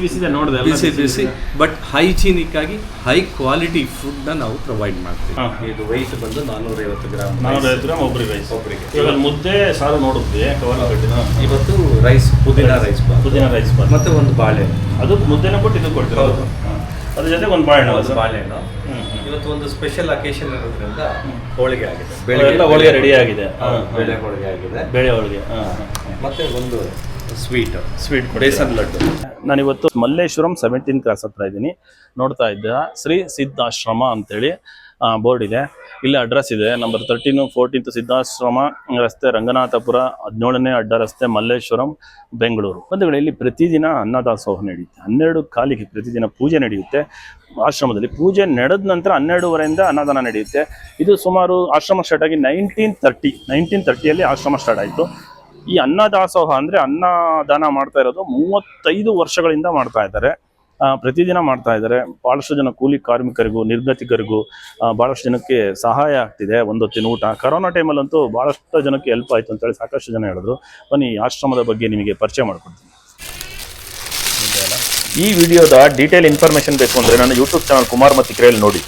Busy but hygienic ಆಗಿ high quality food ನಾವು provide ಮಾಡ್ತೀವಿ. ಇದು ವೆಯ್ಟ್ ಬಂದು 450 ಗ್ರಾಮ್ ಒಬ್ಬರಿಗೆ ಇವಾಗ ಮುದ್ದೆ ಸಾರು ನೋಡಿದ್ವಿ. ಇವತ್ತು ರೈಸ್ ಪುದೀನ ರೈಸ್ ಮತ್ತೆ ಒಂದು ಬಾಳೆಹಣ್ಣು, ಅದು ಮುದ್ದೆನ ಕೊಟ್ಟು ಇದು ಕೊಡ್ತೀವಿ. ಅದ್ರ ಜೊತೆ ಒಂದು ಬಾಳೆಹಣ್ಣು. ಇವತ್ತು ಒಂದು ಸ್ಪೆಷಲ್ ಅಕೇಶನ್ ಇರೋದ್ರಿಂದ ಹೋಳಿಗೆ ಆಗಿದೆ, ಹೋಳಿಗೆ ರೆಡಿ ಆಗಿದೆ, ಬೇಳೆ ಹೋಳಿಗೆ ಮತ್ತೆ ಒಂದು ಸ್ವೀಟ್ ಬೇಸನ್ ಲಡ್ಡು. ನಾನಿವತ್ತು ಮಲ್ಲೇಶ್ವರಂ 17 ಕ್ರಾಸ್ ಹತ್ರ ಇದ್ದೀನಿ. ನೋಡ್ತಾ ಇದ್ದೆ ಶ್ರೀ ಸಿದ್ಧಾಶ್ರಮ ಅಂತೇಳಿ ಬೋರ್ಡ್ ಇದೆ. ಇಲ್ಲಿ ಅಡ್ರೆಸ್ ಇದೆ ನಂಬರ್ 13 14 ಸಿದ್ಧಾಶ್ರಮ ರಸ್ತೆ, ರಂಗನಾಥಪುರ 17ನೇ ಅಡ್ಡ ರಸ್ತೆ, ಮಲ್ಲೇಶ್ವರಂ, ಬೆಂಗಳೂರು. ಬಂಧುಗಳು, ಇಲ್ಲಿ ಪ್ರತಿದಿನ ಅನ್ನದಾಸೋಹ ನಡೆಯುತ್ತೆ. 12 ಕಾಲಿಗೆ ಪ್ರತಿದಿನ ಪೂಜೆ ನಡೆಯುತ್ತೆ. ಆಶ್ರಮದಲ್ಲಿ ಪೂಜೆ ನಡೆದ ನಂತರ 12:30 ಅನ್ನದಾನ ನಡೆಯುತ್ತೆ. ಇದು ಸುಮಾರು ಆಶ್ರಮ ಸ್ಟಾರ್ಟ್ ಆಗಿ 1930ಯಲ್ಲಿ ಆಶ್ರಮ ಸ್ಟಾರ್ಟ್ ಆಯಿತು. ಈ ಅನ್ನದಾಸೋಹ ಅಂದರೆ ಅನ್ನದಾನ ಮಾಡ್ತಾ ಇರೋದು 35 ವರ್ಷಗಳಿಂದ ಮಾಡ್ತಾ ಇದ್ದಾರೆ. ಪ್ರತಿದಿನ ಮಾಡ್ತಾ ಇದ್ದಾರೆ. ಭಾಳಷ್ಟು ಜನ ಕೂಲಿ ಕಾರ್ಮಿಕರಿಗೂ ನಿರ್ಗತಿಕರಿಗೂ ಭಾಳಷ್ಟು ಜನಕ್ಕೆ ಸಹಾಯ ಆಗ್ತಿದೆ. ಒಂದೊತ್ತಿನ ಊಟ. ಕರೋನಾ ಟೈಮಲ್ಲಂತೂ ಭಾಳಷ್ಟು ಜನಕ್ಕೆ ಹೆಲ್ಪ್ ಆಯಿತು ಅಂತೇಳಿ ಸಾಕಷ್ಟು ಜನ ಹೇಳಿದ್ರು. ಬನ್ನಿ ಆಶ್ರಮದ ಬಗ್ಗೆ ನಿಮಗೆ ಪರಿಚಯ ಮಾಡ್ಕೊಡ್ತೀನಿ. ಈ ವಿಡಿಯೋದ ಡೀಟೇಲ್ ಇನ್ಫಾರ್ಮೇಷನ್ ಬೇಕು ಅಂದರೆ ನನ್ನ ಯೂಟ್ಯೂಬ್ ಚಾನಲ್ ಕುಮಾರ್ ಮತ್ತಿಕೆರೆಯಲ್ಲಿ ನೋಡಿ.